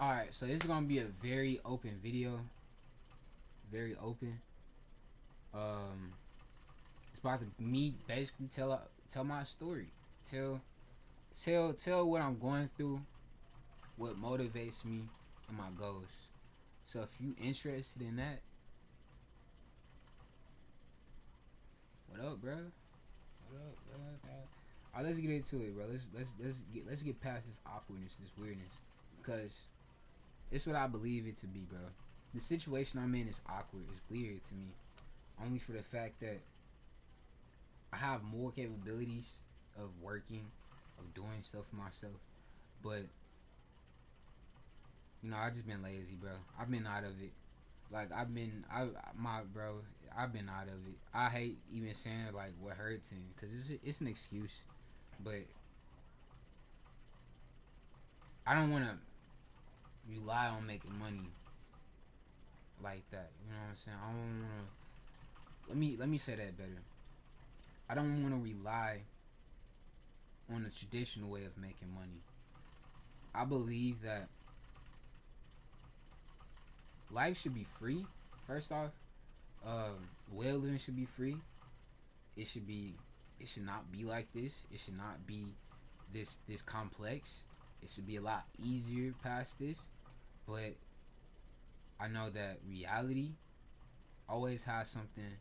Alright, so this is gonna be a very open video. Very open. Um it's about to me basically tell my story. Tell tell what I'm going through, what motivates me and my goals. So if you interested in that, what up, bro? What up, bro? Alright, let's get into it, bro. Let's get past this awkwardness, this weirdness, because it's what I believe it to be, bro. The situation I'm in is awkward. It's weird to me, only for the fact that I have more capabilities of working, of doing stuff for myself, but I just been lazy, bro. I've been out of it. Like I've been out of it. I hate even saying like what hurts him, because it's an excuse, but I don't want to rely on making money like that. You know what I'm saying? I don't want to. Let me say that better. I don't want to rely on the traditional way of making money. I believe that life should be free. First off, well living should be free. It should be. It should not be like this. It should not be this complex. It should be a lot easier past this. But I know that reality always has something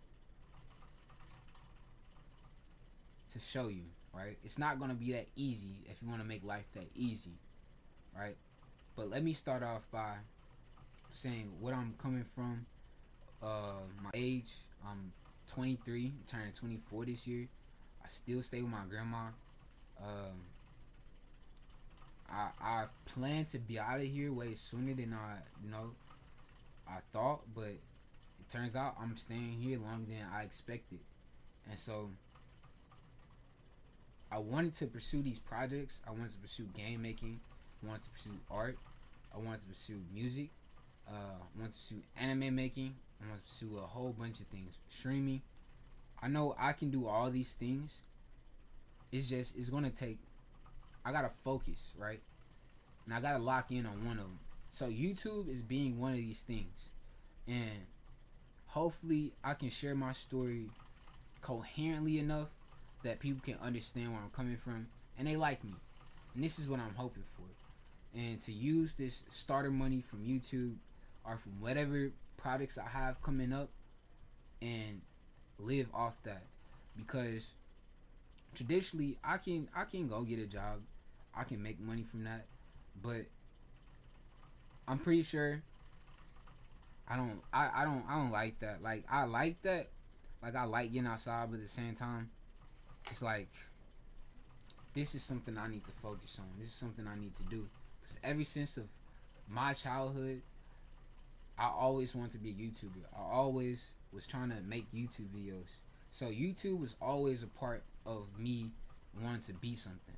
to show you, right? It's not gonna be that easy if you want to make life that easy, right? But let me start off by saying what I'm coming from. My age, I'm 23, I'm turning 24 this year. I still stay with my grandma. Um, I plan to be out of here way sooner than I thought, but it turns out I'm staying here longer than I expected, and so I wanted to pursue these projects. I wanted to pursue game making. I wanted to pursue art. I wanted to pursue music. I wanted to pursue anime making. I wanted to pursue a whole bunch of things. Streaming. I know I can do all these things. It's gonna take. I gotta focus, right? And I gotta lock in on one of them. So YouTube is being one of these things, and hopefully I can share my story coherently enough that people can understand where I'm coming from and they like me. And this is what I'm hoping for. And to use this starter money from YouTube or from whatever products I have coming up and live off that, because traditionally I can go get a job. I can make money from that, but I'm pretty sure I don't like that. Like I like that. Like I like getting outside, but at the same time it's like this is something I need to focus on. This is something I need to do. Because ever since of my childhood, I always wanted to be a YouTuber. I always was trying to make YouTube videos. So YouTube was always a part of me wanting to be something.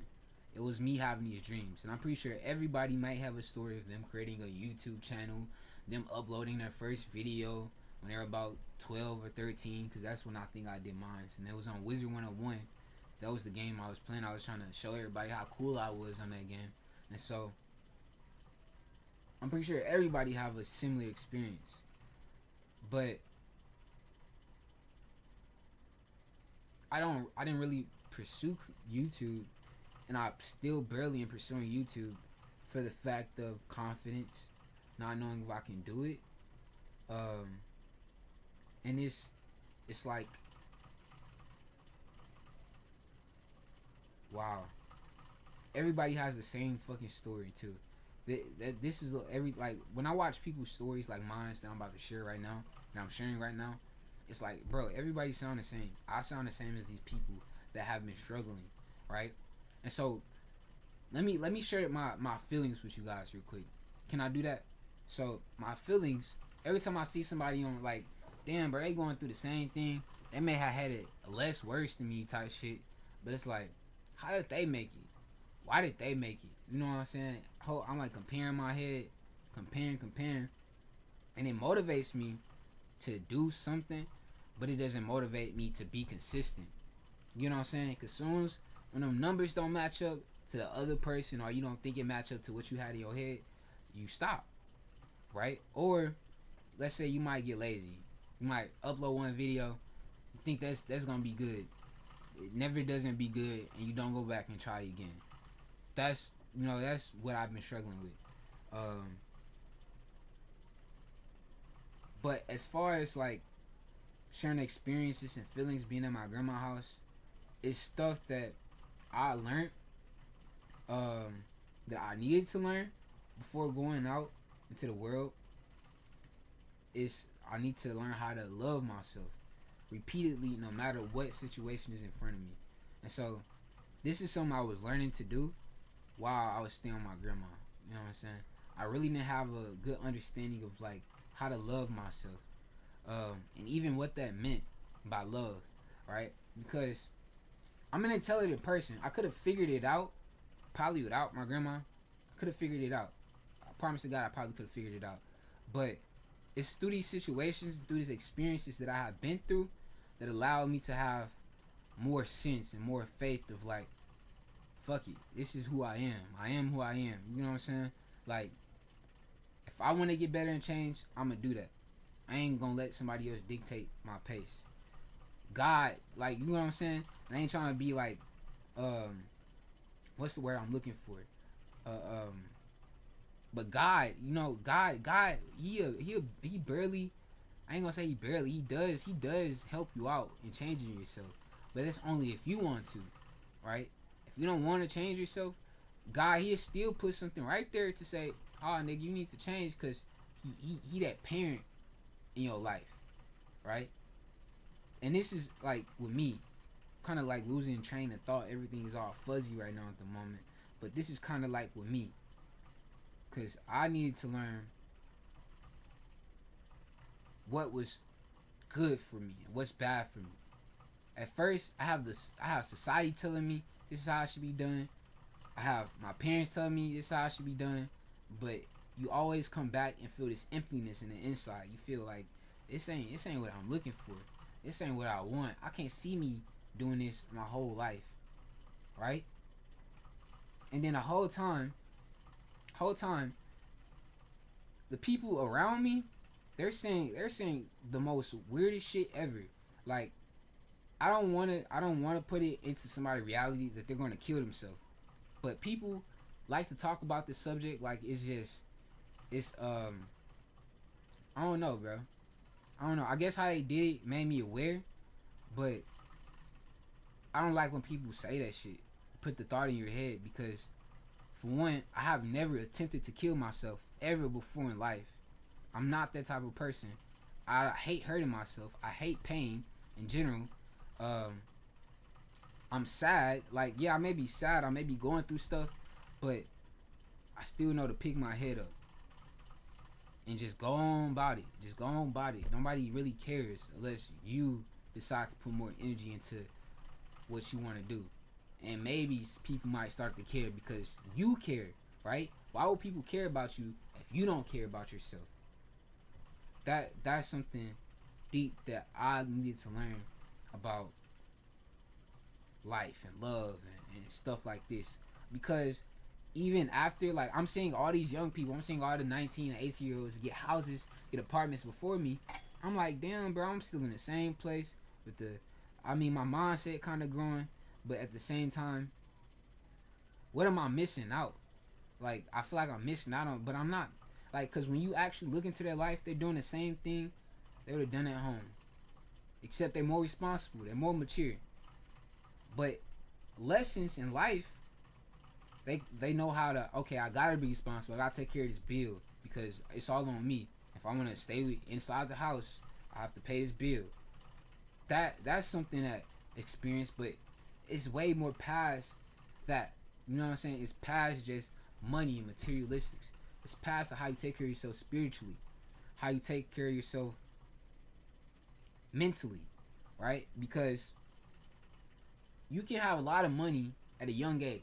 It was me having these dreams. And I'm pretty sure everybody might have a story of them creating a YouTube channel, them uploading their first video when they were about 12 or 13, because that's when I think I did mine. And it was on Wizard 101. That was the game I was playing. I was trying to show everybody how cool I was on that game. And so I'm pretty sure everybody have a similar experience. But I didn't really pursue YouTube, and I still barely am pursuing YouTube for the fact of confidence, not knowing if I can do it. Um and it's like, wow. Everybody has the same fucking story too. This is every, like, when I watch people's stories like mine that I'm about to share right now, and I'm sharing right now, it's like, bro, everybody sound the same. I sound the same as these people that have been struggling, right? And so let me share my feelings with you guys real quick. Can I do that? So my feelings, every time I see somebody on, like, damn, bro, they going through the same thing. They may have had it less worse than me type shit, but it's like, how did they make it? Why did they make it? You know what I'm saying? I'm like comparing my head, comparing, and it motivates me to do something, but it doesn't motivate me to be consistent. You know what I'm saying? Because soon as when them numbers don't match up to the other person, or you don't think it match up to what you had in your head, you stop, right? Or let's say you might get lazy. You might upload one video, you think that's gonna be good. It never doesn't be good, and you don't go back and try again. That's what I've been struggling with. Um, but as far as like sharing experiences and feelings being in my grandma's house, it's stuff that I learned, um, that I needed to learn before going out into the world. Is I need to learn how to love myself repeatedly, no matter what situation is in front of me. And so this is something I was learning to do while I was staying with my grandma. You know what I'm saying? I really didn't have a good understanding of like how to love myself, and even what that meant by love, right? Because I'm an intelligent person. I could have figured it out probably without my grandma. I could have figured it out. I promise to God, I probably could have figured it out. But it's through these situations, through these experiences that I have been through, that allowed me to have more sense and more faith of like, fuck it, this is who I am. I am who I am. You know what I'm saying? Like, if I want to get better and change, I'm gonna do that. I ain't gonna let somebody else dictate my pace. God, like, you know what I'm saying? I ain't trying to be like, um, what's the word I'm looking for? Uh, um, but God, God, he barely. I ain't gonna say he barely. He does help you out in changing yourself, but it's only if you want to, right? If you don't want to change yourself, God, he'll still put something right there to say, "Oh, nigga, you need to change," because he that parent in your life, right? And this is like with me, kind of like losing train of thought. Everything is all fuzzy right now at the moment, but this is kind of like with me, because I needed to learn what was good for me and what's bad for me. At first, I have society telling me this is how it should be done. I have my parents telling me this is how it should be done. But you always come back and feel this emptiness in the inside. You feel like this ain't what I'm looking for. This ain't what I want. I can't see me doing this my whole life, right? And then the whole time, the people around me, they're saying the most weirdest shit ever. Like, I don't wanna put it into somebody's reality that they're gonna kill themselves. But people like to talk about this subject like it's I don't know, bro. I don't know. I guess how they did it made me aware, but I don't like when people say that shit. Put the thought in your head because, for one, I have never attempted to kill myself ever before in life. I'm not that type of person. I hate hurting myself. I hate pain in general. Um, I'm sad. Like, yeah, I may be sad. I may be going through stuff, but I still know to pick my head up and just go on about it. Just go on about it. Nobody really cares unless you decide to put more energy into what you want to do. And maybe people might start to care because you care, right? Why would people care about you if you don't care about yourself? That's something deep that I needed to learn about life and love and stuff like this. Because even after, like, I'm seeing all these young people, I'm seeing all the 19 and 18 year olds get houses, get apartments before me. I'm like, damn, bro, I'm still in the same place with my mindset kind of growing, but at the same time, what am I missing out? Like, I feel like I'm missing out on, but I'm not. Like, because when you actually look into their life, they're doing the same thing they would have done at home. Except they're more responsible, they're more mature. But lessons in life, they know how to, okay, I gotta be responsible. I gotta take care of this bill because it's all on me. If I want to stay inside the house, I have to pay this bill. That's something that experience, but it's way more past that. You know what I'm saying? It's past just money and materialistics. It's past how you take care of yourself spiritually, how you take care of yourself mentally, right? Because you can have a lot of money at a young age,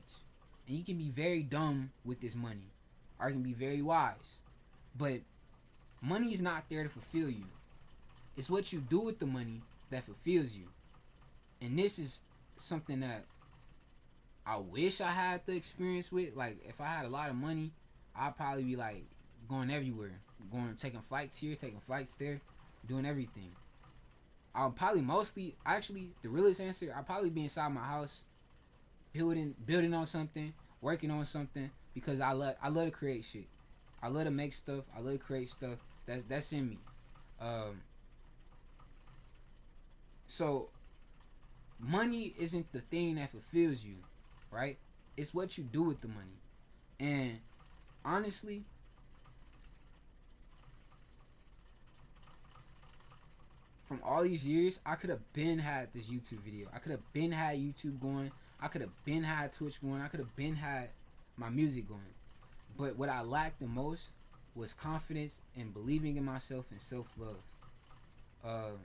and you can be very dumb with this money, or you can be very wise. But money is not there to fulfill you. It's what you do with the money that fulfills you. And this is something that I wish I had the experience with. Like, if I had a lot of money, I'd probably be like going everywhere, going taking flights here, taking flights there, doing everything. I'll probably mostly actually the realest answer. I'll probably be inside my house, building on something, working on something because I love to create shit. I love to make stuff. I love to create stuff. That's in me. Um, so money isn't the thing that fulfills you, right? It's what you do with the money. And honestly, from all these years, I could have been had this YouTube video. I could have been had YouTube going. I could have been had Twitch going. I could have been had my music going. But what I lacked the most was confidence and believing in myself and self love. Uh,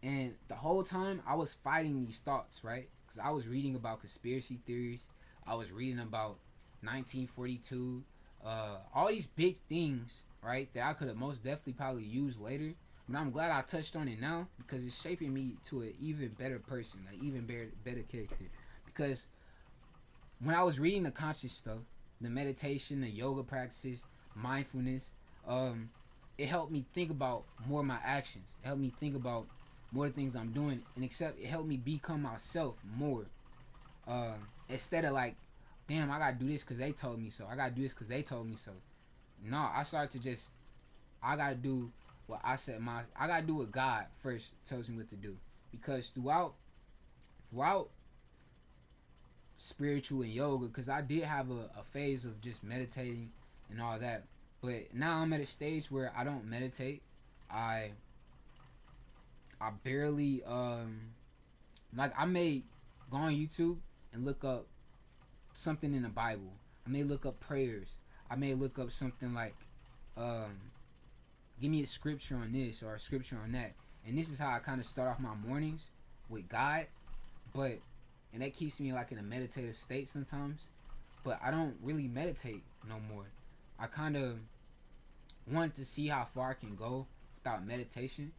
and the whole time I was fighting these thoughts, right? Because I was reading about conspiracy theories. I was reading about 1942. All these big things, right? That I could have most definitely probably used later. But I'm glad I touched on it now because it's shaping me to an even better person, an even better character. Because when I was reading the conscious stuff, the meditation, the yoga practices, mindfulness, it helped me think about more of my actions. It helped me think about more things I'm doing, and it helped me become myself more. Instead of like, damn, I gotta do this because they told me so. I gotta do this because they told me so. No, I started to just, I gotta do what I gotta do what God first tells me what to do. Because throughout spiritual and yoga, because I did have a phase of just meditating and all that, but now I'm at a stage where I don't meditate. I I barely like I may go on YouTube and look up something in the Bible. I may look up prayers. I may look up something like um give me a scripture on this or a scripture on that. And this is how I kind of start off my mornings with God. But and that keeps me like in a meditative state sometimes. But I don't really meditate no more. I kind of want to see how far I can go without meditation.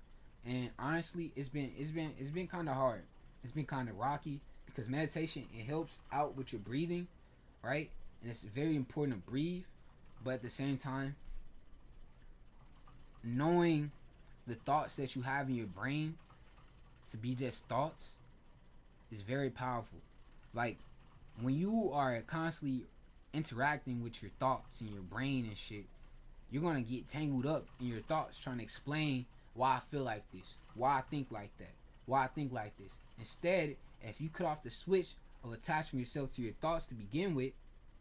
And honestly, it's been kind of hard. It's been kind of rocky because meditation it helps out with your breathing, right? And it's very important to breathe, but at the same time, knowing the thoughts that you have in your brain to be just thoughts is very powerful. Like when you are constantly interacting with your thoughts and your brain and shit, you're gonna get tangled up in your thoughts trying to explain why I feel like this, why I think like that, why I think like this. Instead, if you cut off the switch of attaching yourself to your thoughts to begin with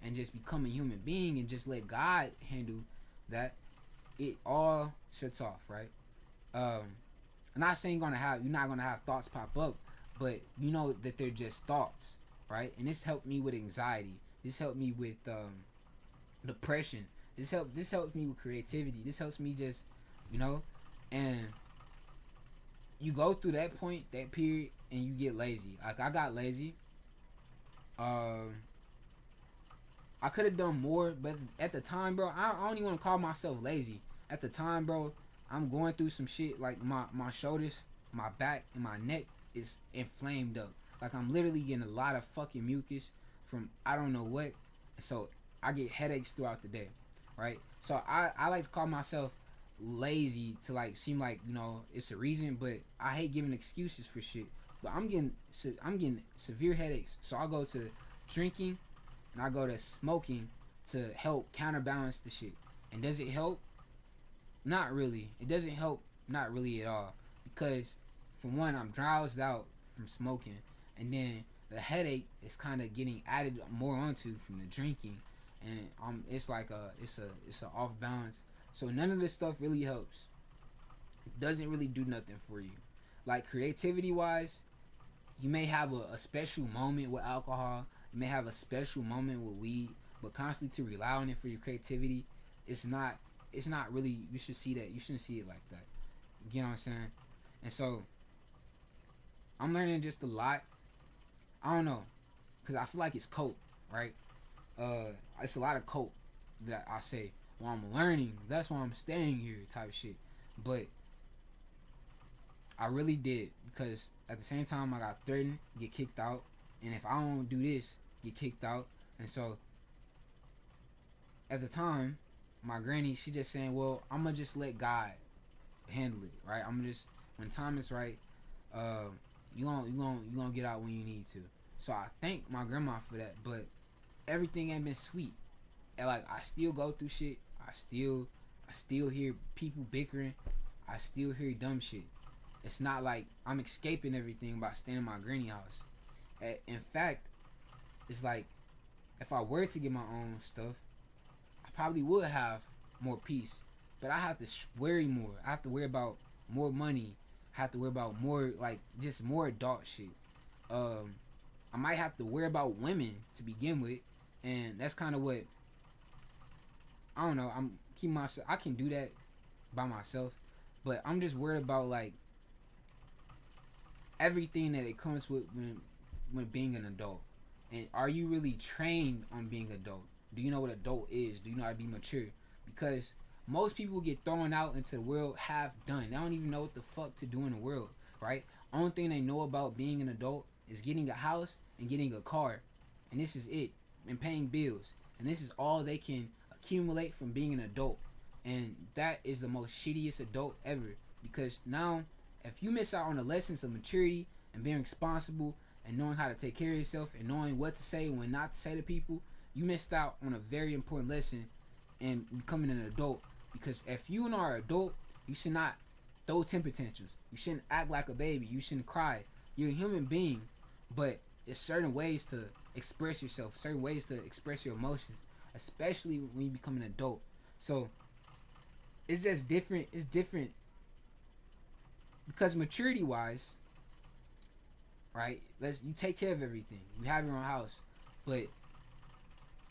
and just become a human being and just let God handle that, it all shuts off, right? I'm not saying you're not gonna have thoughts pop up, but you know that they're just thoughts, right? And this helped me with anxiety. This helped me with depression. This helps me with creativity. This helps me just, you know, and you go through that point, that period, and you get lazy. Like I got lazy. I could have done more, but at the time, bro, I don't even want to call myself lazy. At the time, bro, I'm going through some shit. Like my shoulders, my back, and my neck is inflamed up. Like I'm literally getting a lot of fucking mucus from I don't know what. So I get headaches throughout the day, right? So I like to call myself lazy to like seem like, you know, it's a reason, but I hate giving excuses for shit. But I'm getting severe headaches, so I go to drinking and I go to smoking to help counterbalance the shit. And does it help? Not really. It doesn't help, not really at all, because for one, I'm drowsed out from smoking, and then the headache is kind of getting added more onto from the drinking, and it's like it's a off balance. So none of this stuff really helps. It doesn't really do nothing for you. Like creativity wise, you may have a special moment with alcohol. You may have a special moment with weed, but constantly to rely on it for your creativity, it's not. It's not really. You should see that. You shouldn't see it like that. You know what I'm saying? And so I'm learning just a lot. I don't know, cause I feel like it's cope, right? It's a lot of cope that I say. Well, I'm learning. That's why I'm staying here, type shit. But I really did because at the same time I got threatened, get kicked out, and if I don't do this, get kicked out. And so at the time, my granny, she just saying, well, I'm gonna just let God handle it, right? I'm just, when time is right, uh, you gonna get out when you need to. So I thank my grandma for that, but everything ain't been sweet. And like I still go through shit. I still hear people bickering. I still hear dumb shit. It's not like I'm escaping everything by staying in my granny house. In fact, it's like if I were to get my own stuff, I probably would have more peace. But I have to worry more. I have to worry about more money. I have to worry about more, like, just more adult shit. Um, I might have to worry about women to begin with, and that's kind of what, I don't know. I'm keep myself. I can do that by myself, but I'm just worried about like everything that it comes with when being an adult. And are you really trained on being adult? Do you know what adult is? Do you know how to be mature? Because most people get thrown out into the world half done. They don't even know what the fuck to do in the world, right? Only thing they know about being an adult is getting a house and getting a car, and this is it, and paying bills, and this is all they can accumulate from being an adult. And that is the most shittiest adult ever, because now if you miss out on the lessons of maturity and being responsible and knowing how to take care of yourself and knowing what to say and when not to say to people, you missed out on a very important lesson in becoming an adult. Because if you are an adult, you should not throw temper tantrums. You shouldn't act like a baby. You shouldn't cry. You're a human being, but there's certain ways to express yourself, certain ways to express your emotions, especially when you become an adult. So it's just different. It's different because maturity wise, right? You take care of everything. You have your own house, but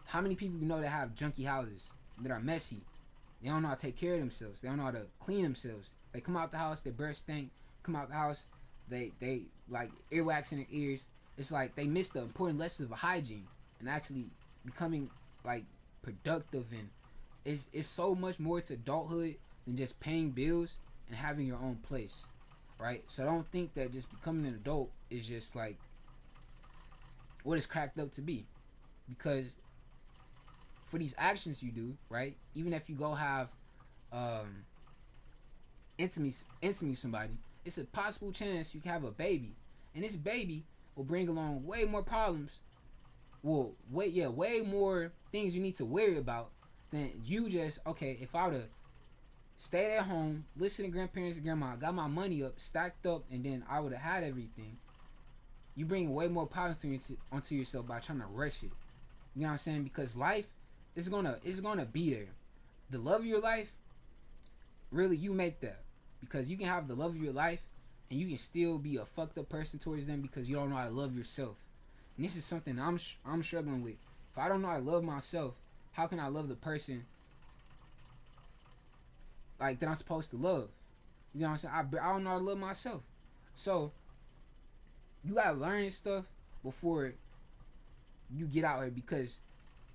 how many people you know that have junky houses that are messy? They don't know how to take care of themselves. They don't know how to clean themselves. They come out the house, their breath stink. Come out the house, they like earwax in their ears. It's like they miss the important lessons of hygiene and actually becoming like productive. And it's so much more to adulthood than just paying bills and having your own place, right? So I don't think that just becoming an adult is just like what it's cracked up to be, because for these actions you do, right? Even if you go have intimacy with somebody, it's a possible chance you can have a baby, and this baby will bring along way more problems. Well, way more things you need to worry about than you just okay. If I would have stayed at home, listened to grandparents and grandma, got my money up, stacked up, and then I would have had everything. You bring way more problems onto yourself by trying to rush it. You know what I'm saying? Because life is gonna be there. The love of your life, really, you make that. Because you can have the love of your life and you can still be a fucked up person towards them because you don't know how to love yourself. And this is something I'm struggling with. If I don't know how to love myself, how can I love the person like that I'm supposed to love? You know what I'm saying? I don't know how to love myself. So you gotta learn this stuff before you get out here, because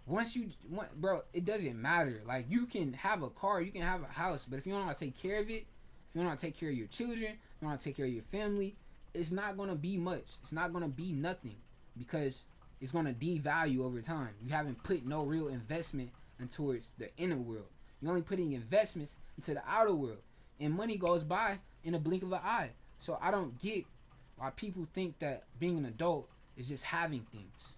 bro, it doesn't matter. Like, you can have a car, you can have a house, but if you don't know how to take care of it, if you don't know how to take care of your children, if you don't know how to take care of your family, it's not gonna be much. It's not gonna be nothing, because it's gonna devalue over time. You haven't put no real investment towards the inner world. You're only putting investments into the outer world, and money goes by in a blink of an eye. So I don't get why people think that being an adult is just having things,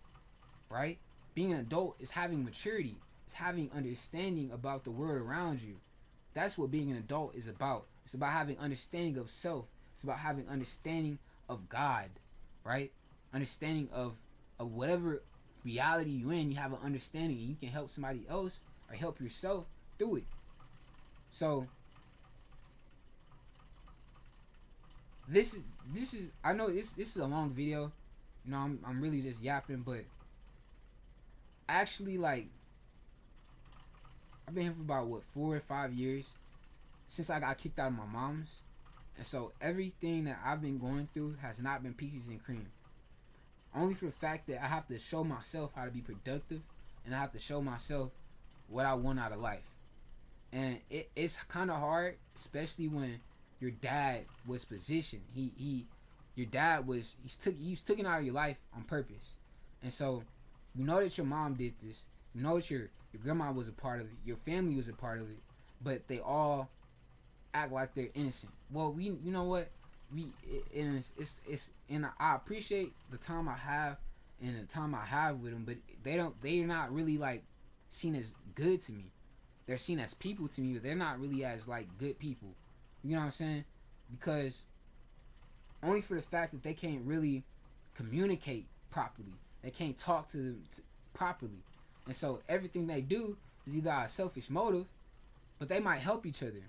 right? Being an adult is having maturity. It's having understanding about the world around you. That's what being an adult is about. It's about having understanding of self. It's about having understanding of God, right? Understanding of whatever reality you're in. You have an understanding, and you can help somebody else or help yourself through it. So this is I know this is a long video. You know, I'm really just yapping, but actually, like, I've been here for about 4 or 5 years since I got kicked out of my mom's, and so everything that I've been going through has not been peaches and cream. Only for the fact that I have to show myself how to be productive, and I have to show myself what I want out of life. And it's kind of hard, especially when your dad was positioned. Your dad was he's taken out of your life on purpose, and so you know that your mom did this. You know that your your grandma was a part of it, your family was a part of it, but they all act like they're innocent. Well, you know what, and it's and I appreciate the time I have and the time I have with them, but they're not really like seen as good to me. They're seen as people to me, but they're not really as like good people. You know what I'm saying? Because only for the fact that they can't really communicate properly. They can't talk to them properly. And so everything they do is either a selfish motive, but they might help each other.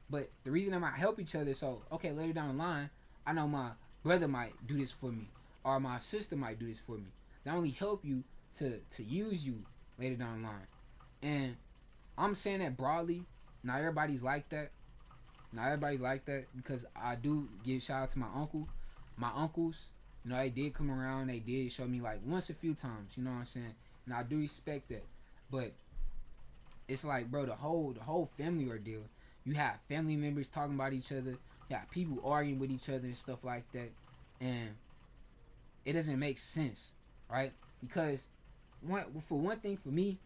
But the reason they might help each other, so okay, later down the line, I know my brother might do this for me, or my sister might do this for me. They only help you to use you later down the line. And I'm saying that broadly. Not everybody's like that. Not everybody's like that, because I do give shout out to my uncle, my uncles. You know, they did come around. They did show me like once a few times. You know what I'm saying? And I do respect that. But it's like, bro, the whole family ordeal. You have family members talking about each other. You have people arguing with each other and stuff like that, and it doesn't make sense, right? Because for one thing, for me,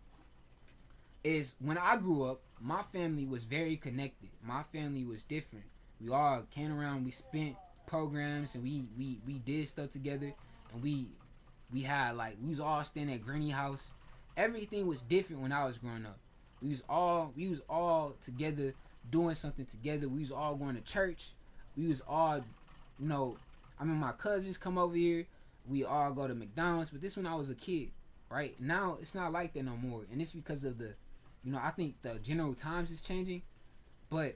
is when I grew up, my family was very connected. My family was different. We all came around. We spent programs and we did stuff together, and we had like we was all staying at Granny house. Everything was different when I was growing up. We was all together doing something together. We was all going to church. We was all, you know, I mean my cousins come over here. We all go to McDonald's. But this when I was a kid, right? Now it's not like that no more, and it's because of the, you know, I think the general times is changing, but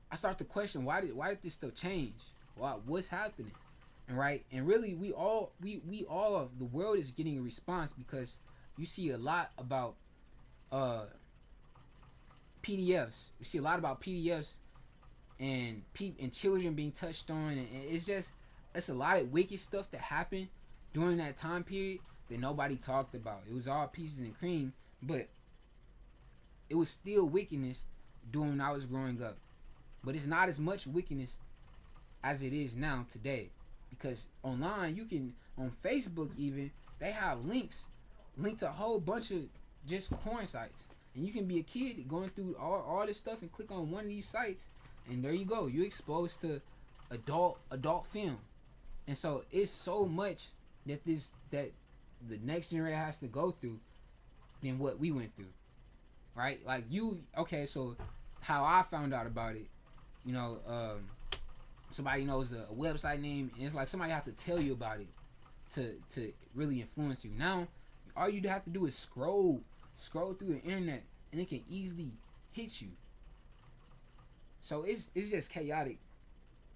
I start to question why did this stuff change? What's happening? And right, and really we all the world is getting a response, because you see a lot about uh PDFs. You see a lot about PDFs and and children being touched on, and it's a lot of wicked stuff that happened during that time period that nobody talked about. It was all peaches and cream, but it was still wickedness during when I was growing up. But it's not as much wickedness as it is now today, because online you can, on Facebook even, they have linked to a whole bunch of just porn sites, and you can be a kid going through all this stuff and click on one of these sites, and there you go, you're exposed to adult film. And so it's so much that the next generation has to go through than what we went through, right? Like okay, so how I found out about it, you know, somebody knows a website name, and it's like somebody have to tell you about it to really influence you. Now all you have to do is scroll through the internet, and it can easily hit you. So it's just chaotic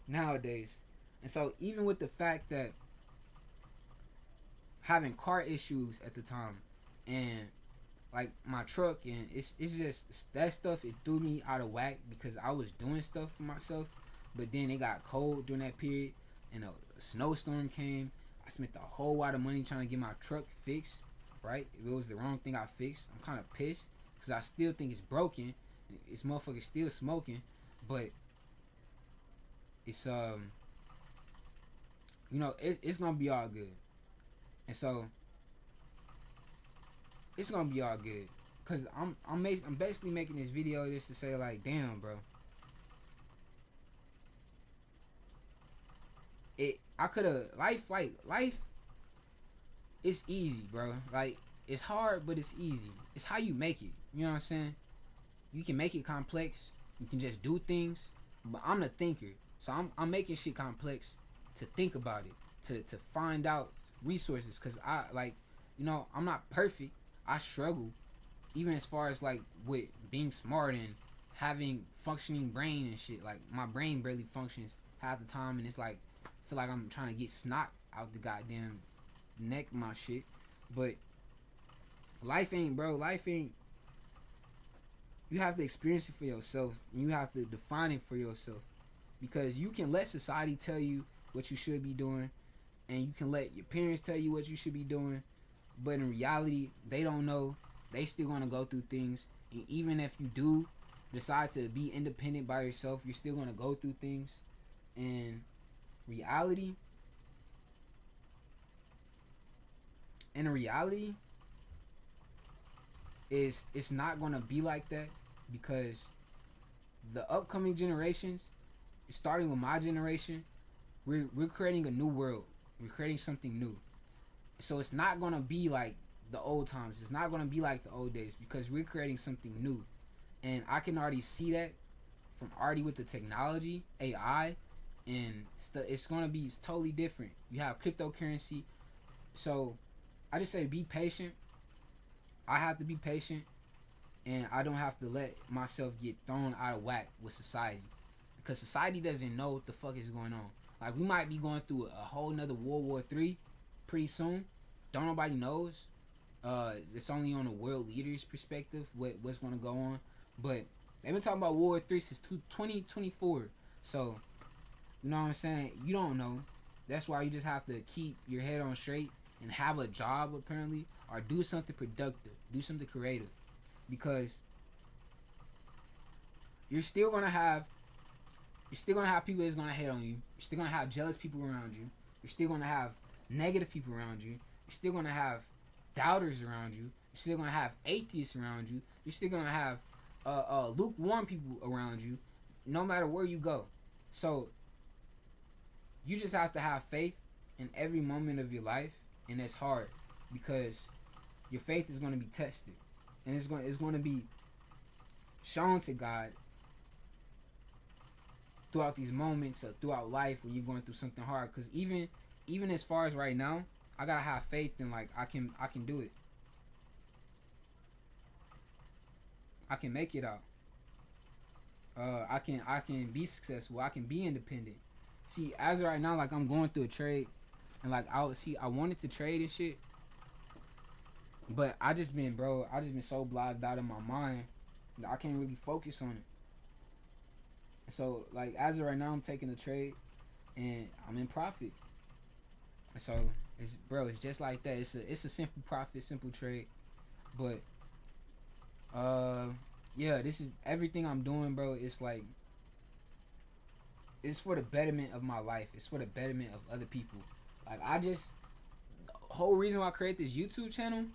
nowadays. And so even with the fact that having car issues at the time, and like my truck, and it's just that stuff, it threw me out of whack, because I was doing stuff for myself, but then it got cold during that period, and a snowstorm came. I spent a whole lot of money trying to get my truck fixed, right? If it was the wrong thing I fixed, I'm kind of pissed, because I still think it's broken. This motherfucker still smoking, but it's you know, it's gonna be all good. And so it's gonna be all good, cause I'm basically making this video just to say like, damn, bro, I could have life. It's easy, bro. Like, it's hard, but it's easy. It's how you make it. You know what I'm saying? You can make it complex. You can just do things. But I'm the thinker, so I'm making shit complex to think about it, to find out resources. Cause I like, you know, I'm not perfect. I struggle, even as far as like with being smart and having functioning brain and shit. Like my brain barely functions half the time, and it's like I feel like I'm trying to get snot out the goddamn neck of my shit. But life ain't, bro. Life ain't. You have to experience it for yourself, and you have to define it for yourself, because you can let society tell you what you should be doing, and you can let your parents tell you what you should be doing, but in reality they don't know. They still gonna go through things, and even if you do decide to be independent by yourself, you're still gonna go through things. And reality in reality is it's not gonna be like that because the upcoming generations, starting with my generation, we're creating a new world. We're creating something new. So it's not gonna be like the old times. It's not gonna be like the old days because we're creating something new. And I can already see that from already with the technology, AI, and it's gonna be totally different. You have cryptocurrency, so I just say be patient. I have to be patient, and I don't have to let myself get thrown out of whack with society because society doesn't know what the fuck is going on. Like we might be going through a whole nother World War III pretty soon. Don't nobody knows. It's only on the world leaders' perspective what's going to go on. But they've been talking about World War III since 2024. So you know what I'm saying? You don't know. That's why you just have to keep your head on straight and have a job apparently, or do something productive, do something creative, because you're still gonna have people that's gonna hate on you. You're still gonna have jealous people around you. You're still gonna have negative people around you. You're still gonna have doubters around you. You're still gonna have atheists around you. You're still gonna have lukewarm people around you, no matter where you go. So you just have to have faith in every moment of your life, and it's hard because your faith is going to be tested, and it's going to be shown to God throughout these moments or throughout life when you're going through something hard. Because even as far as right now, I gotta have faith in like I can do it. I can make it out. I can be successful. I can be independent. See, as of right now, like I'm going through a trade, and like I wanted to trade and shit, but I just been so blocked out in my mind that I can't really focus on it. So like as of right now, I'm taking a trade, and I'm in profit. So it's just like that. It's a simple profit, simple trade, but yeah, this is everything I'm doing, bro. It's like it's for the betterment of my life. It's for the betterment of other people. Like the whole reason why I created this YouTube channel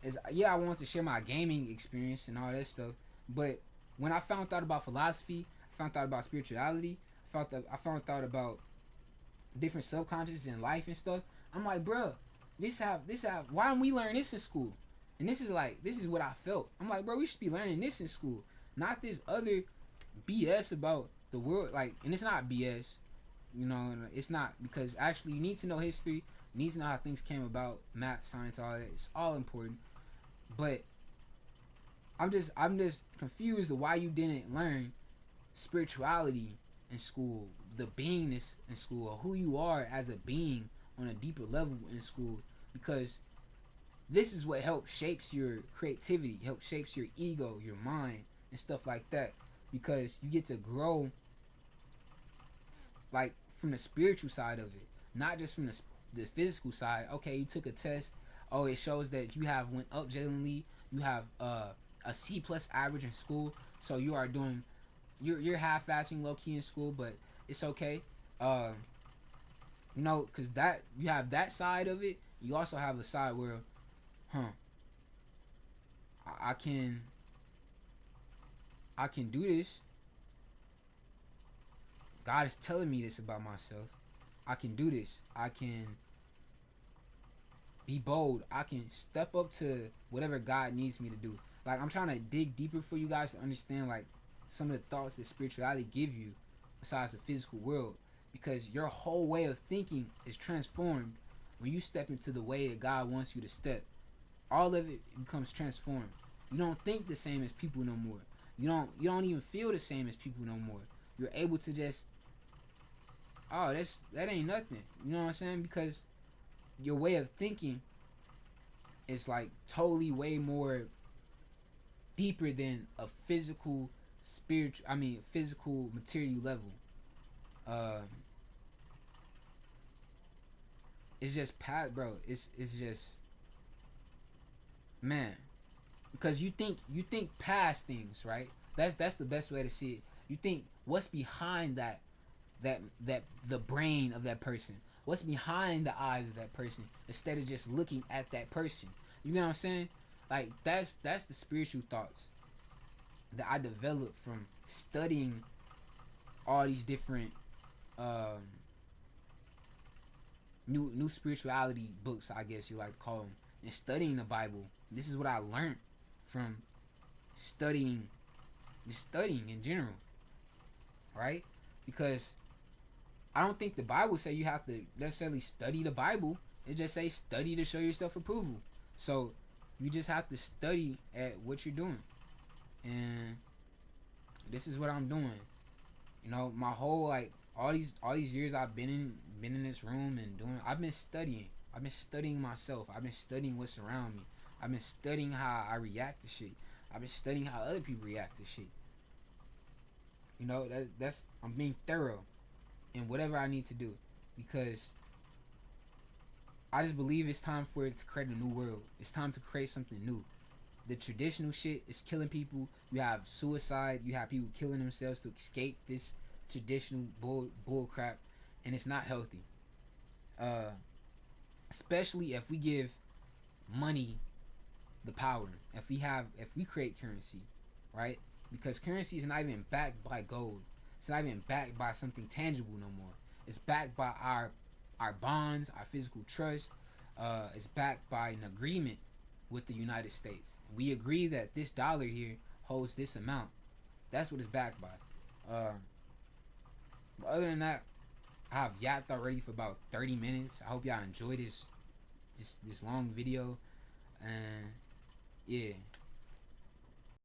is I wanted to share my gaming experience and all that stuff. But when I found out about philosophy, I found out about spirituality, I found out about different subconscious in life and stuff. I'm like, bro, this have why don't we learn this in school? And this is what I felt. I'm like, bro, we should be learning this in school, not this other BS about the world. Like, and it's not BS, you know. It's not, because actually you need to know history, you need to know how things came about, math, science, all that. It's all important. But I'm just confused of why you didn't learn spirituality in school, the beingness in school, or who you are as a being on a deeper level in school, because this is what helps shapes your creativity, helps shapes your ego, your mind, and stuff like that. Because you get to grow, like, from the spiritual side of it, not just from the physical side. Okay, you took a test. Oh, it shows that you have went up generally. You have a C+ average in school, so you are doing, you're half-assing low key in school, but it's okay. You know, because that you have that side of it. You also have the side where, I can do this. God is telling me this about myself. I can do this. I can be bold. I can step up to whatever God needs me to do. Like, I'm trying to dig deeper for you guys to understand, like, some of the thoughts that spirituality give you besides the physical world, because your whole way of thinking is transformed when you step into the way that God wants you to step. All of it becomes transformed. You don't think the same as people no more. You don't even feel the same as people no more. You're able to just, oh, that ain't nothing. You know what I'm saying? Because your way of thinking is like totally way more deeper than a physical physical material level. It's just bro. It's just, man, because you think past things, right? That's the best way to see it. You think what's behind that the brain of that person, what's behind the eyes of that person, instead of just looking at that person. You know what I'm saying? Like that's the spiritual thoughts that I developed from studying all these different um, new spirituality books, I guess you like to call them, and studying the Bible. This is what I learned from studying, just studying in general, right? Because I don't think the Bible say you have to necessarily study the Bible. It just say study to show yourself approval. So you just have to study at what you're doing, and this is what I'm doing. You know, my whole like all these years I've been in this room and doing. I've been studying. I've been studying myself. I've been studying what's around me. I've been studying how I react to shit. I've been studying how other people react to shit. You know, that's I'm being thorough in whatever I need to do, because I just believe it's time for it to create a new world. It's time to create something new. The traditional shit is killing people. You have suicide. You have people killing themselves to escape this traditional bull crap, and it's not healthy. Uh, Especially if we give money the power. If we create currency, right? Because currency is not even backed by gold. It's not even backed by something tangible no more. It's backed by our bonds, our physical trust. It's backed by an agreement with the United States. We agree that this dollar here holds this amount. That's what it's backed by. But other than that, I have yapped already for about 30 minutes. I hope y'all enjoy this long video. And yeah.